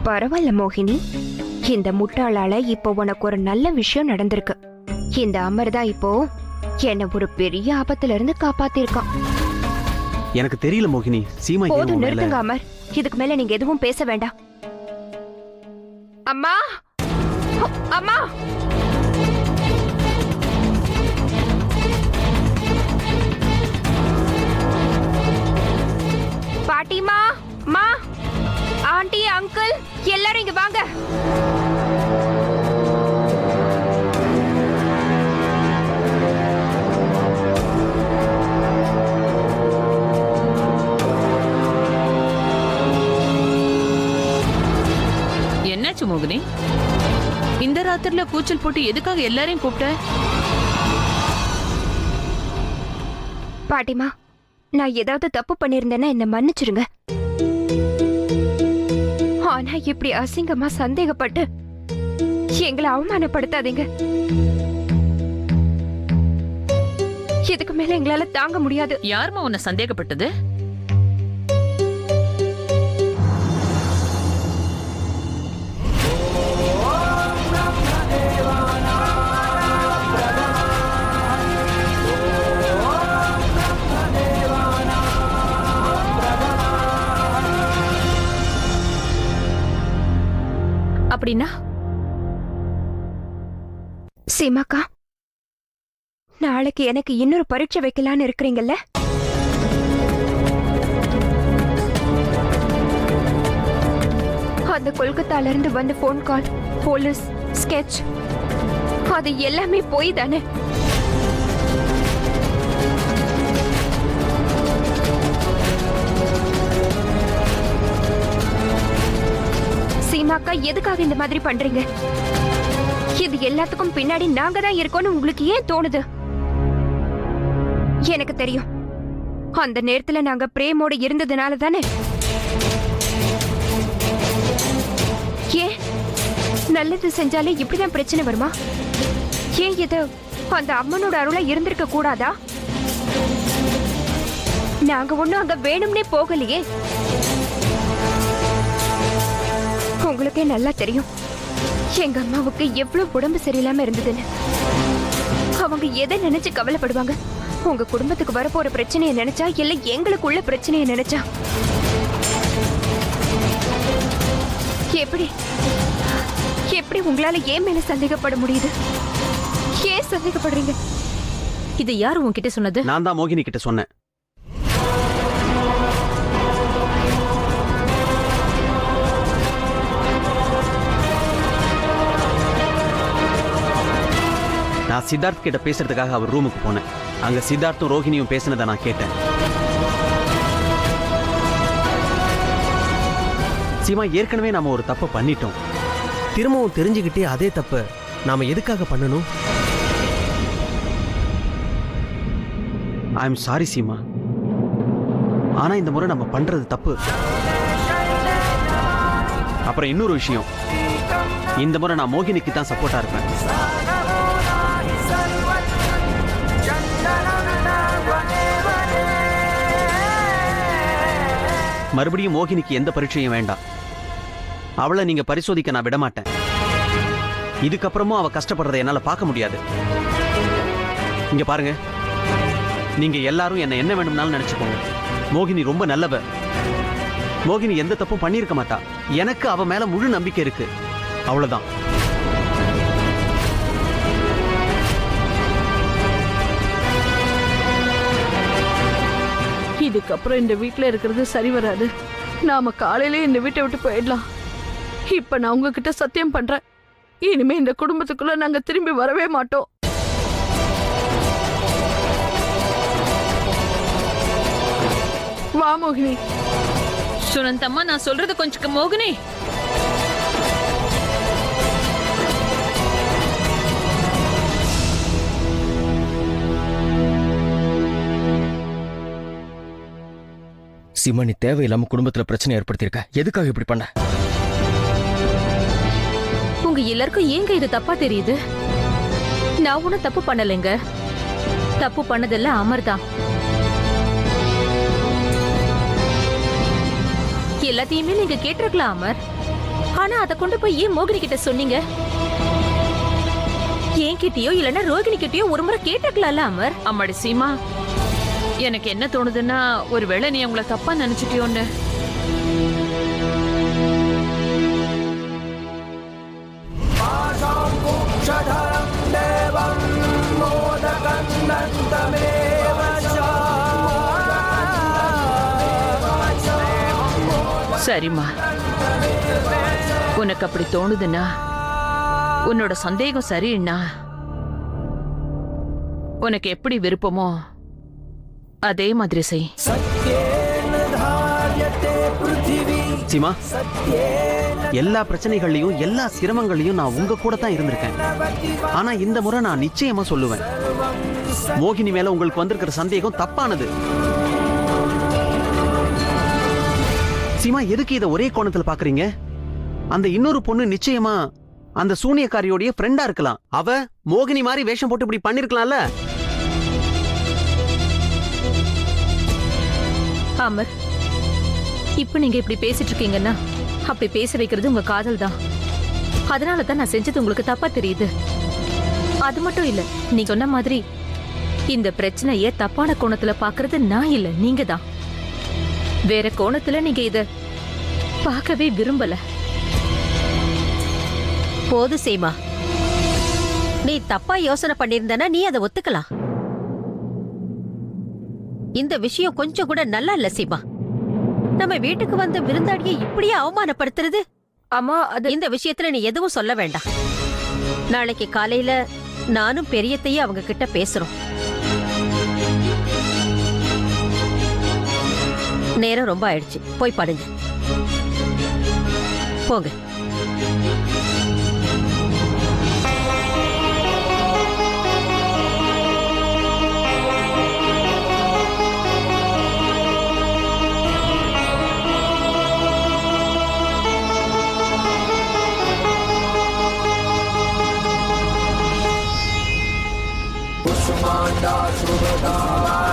பரவாயில்ல மோகினி, இந்த முட்டாளால இப்போ உனக்கு ஒரு நல்ல விஷயம் நடந்திருக்கு. இந்த அமர் தான் இப்போ என்ன ஒரு பெரிய ஆபத்துல இருந்து காப்பாத்திருக்கான். எனக்கு தெரியல மோகினி. சீமா போதும், நிறுத்துங்க அமர். இதுக்கு மேல நீங்க எதுவும் பேச வேண்டாம். அம்மா, அம்மா, பாட்டிமா, மா, ஆண்டி, அங்கிள் எல்லாரும் இங்க வாங்க. என்னாச்சு மோகினி? இந்த ராத்திரில கூச்சல் போட்டு எதுக்காக எல்லாரையும் கூப்பிட்ட? பாட்டிமா, நான் ஏதாவது தப்பு பண்ணிருந்தேன்னா என்ன மன்னிச்சிருங்க. ஆனா இப்படி அசிங்கமா சந்தேகப்பட்டு எங்களை அவமானப்படுத்தாதீங்க. இதுக்கு மேல எங்களால தாங்க முடியாது. யாருமா உன்னை சந்தேகப்பட்டது? அப்படின்னா சீமாக்கா, நாளைக்கு எனக்கு இன்னொரு பரீட்சை வைக்கலான்னு இருக்கிறீங்கல்ல? அந்த கொல்கத்தால இருந்து வந்த போன் கால், போலீஸ், ஸ்கெட்ச், அது எல்லாமே போய் தானே? சீமாக்கா, எதுக்காக இந்த மாதிரி பண்றீங்க? இது எல்லாத்துக்கும் பின்னாடி நாங்க தான் இருக்கோம்னு உங்களுக்கு ஏன் தோணுது? எனக்கு தெரியும், அந்த நேரத்துல நாங்க பிரேமோட இருந்ததுனால தானே. ஏன் நல்லது செஞ்சாலே இப்படிதான் பிரச்சனை வருமா? ஏன் இது அந்த அம்மனோட அருளா இருந்திருக்க கூடாதா? நாங்க ஒண்ணும் அங்க வேணும்னே போகலையே. உங்களுக்கே நல்லா தெரியும் எங்க அம்மாவுக்கு எவ்வளவு உடம்பு சரியில்லாம இருந்ததுன்னு. அவங்க எதை நினைச்சு கவலைப்படுவாங்க? உங்க குடும்பத்துக்கு வரப்போற பிரச்சனையை நினைச்சா, இல்ல எங்களுக்குள்ள பிரச்சனையை நினைச்சா? எப்படி எப்படி உங்களால ஏன் மேல சந்தேகப்பட முடியுது? ஏன் சந்தேகப்படுறீங்க? இது யாரு உன்கிட்ட சொன்னது? நான் தான் மோகினி கிட்ட சொன்னேன். நான் சித்தார்த் கிட்ட பேசுறதுக்காக அவர் ரூமுக்கு போனேன். அங்க சித்தார்த்தும் ரோஹிணியும் பேசினதை நான் கேட்டேன். சீமா, ஏற்கனவே நாம ஒரு தப்பை பண்ணிட்டோம். திரும்பவும் தெரிஞ்சுக்கிட்டே அதே தப்ப நாம எதுக்காக பண்ணணும்? I am sorry Seema. ஆனா இந்த முறை நம்ம பண்றது தப்பு. அப்புறம் இன்னொரு விஷயம், இந்த முறை நான் மோகினிக்கு தான் சப்போர்ட்டா இருப்பேன். மறுபடியும் மோகினிக்கு எந்த பரீட்சையும் வேண்டாம். அவளை நீங்க பரிசோதிக்க நான் விடமாட்டேன். இதுக்கப்புறமும் அவ கஷ்டப்படுறதை என்னால பார்க்க முடியாது. இங்க பாருங்க, நீங்க எல்லாரும் என்ன வேணும்னாலும் நினைச்சுக்கோங்க. மோகினி ரொம்ப நல்லவ. மோகினி எந்த தப்பும் பண்ணியிருக்க மாட்டா. எனக்கு அவ மேல முழு நம்பிக்கை இருக்கு. அவ்வளவுதான். இதுக்கப்புறம் இந்த வீட்டுல இருக்கிறது சரி வராது. நாம காலையிலே இந்த வீட்டை விட்டு போயிடலாம். இப்ப நான் உங்ககிட்ட சத்தியம் பண்றேன், இனிமே இந்த குடும்பத்துக்குள்ள நாங்க திரும்பி வரவே மாட்டோம். வா மோகினி. சுனந்தம்மா, நான் சொல்றது கொஞ்சம் மோகினி. சீமா, நீ தேவையில்லாம குடும்பத்துல பிரச்சனை ஏற்படுத்தியிருக்க. எதுக்காக இப்படி பண்ண? உங்க எல்லாருக்கும் ஏங்க இது தப்பா தெரியுது? நான் ஒன்னும் தப்பு பண்ணலைங்க. தப்பு பண்ணதெல்லாம் அமர் தான். எல்லாத்தையுமே நீங்க கேட்டிருக்கலாம் அமர். ஆனா அதை கொண்டு போய் ஏன் மோகினி கிட்ட சொன்னீங்க? என்கிட்டயோ இல்லன்னா ரோகிணி கிட்டயோ ஒரு முறை கேட்டுக்கலாம்ல அமர். அம்மாடி சீமா, எனக்கு என்ன தோணுதுன்னா ஒருவேளை நீ உங்களை தப்பா நினைச்சிட்டியோன்னு. சரிம்மா, உனக்கு அப்படி தோணுதுன்னா, உன்னோட சந்தேகம் சரின்னா, உனக்கு எப்படி விருப்பமோ அதே மாதிரி செய். சீமா, எல்லா பிரச்சனைகள்லயும் எல்லா சிரமங்களையும் நான் உங்க கூட தான் இருந்திருக்கேன். ஆனா இந்த முறை நான் நிச்சயமா சொல்லுவேன், மோகினி மேல உங்களுக்கு வந்திருக்கிற சந்தேகம் தப்பானது. சீமா, எதுக்கு இதை ஒரே கோணத்துல பாக்குறீங்க? அந்த இன்னொரு பொண்ணு நிச்சயமா அந்த சூனியக்காரியோடைய ஃப்ரெண்டா இருக்கலாம். அவ மோகினி மாதிரி வேஷம் போட்டு இப்படி பண்ணிருக்கலாம்ல. அமர், இப்ப நீங்க இப்படி பேசிட்டு இருக்கீங்கன்னா அப்படி பேச வைக்கிறது உங்க காதல் தான். அதனாலதான் நான் செஞ்சது உங்களுக்கு தப்பா தெரியுது. அது மட்டும் இல்ல, நீ சொன்ன மாதிரி இந்த பிரச்சனைய தப்பான கோணத்துல பாக்குறது நான் இல்ல, நீங்க தான். வேற கோணத்துல நீங்க இத பார்க்கவே விரும்பல. போது சீமா, நீ தப்பா யோசனை பண்ணிருந்தனா நீ அதை ஒத்துக்கலாம். இந்த விஷயம் கொஞ்சம் கூட நல்லா இல்ல சீமா. நம்ம வீட்டுக்கு வந்த விருந்தாடியை இப்படியே அவமானப்படுத்துறது. அம்மா, இந்த விஷயத்துல நீ எதுவும் சொல்ல வேண்டாம். நாளைக்கு காலையில நானும் பெரியத்தையும் அவங்க கிட்ட பேசுறோம். நேரம் ரொம்ப ஆயிடுச்சு, போய் படுங்க. போங்க. Kushmanda Shubhada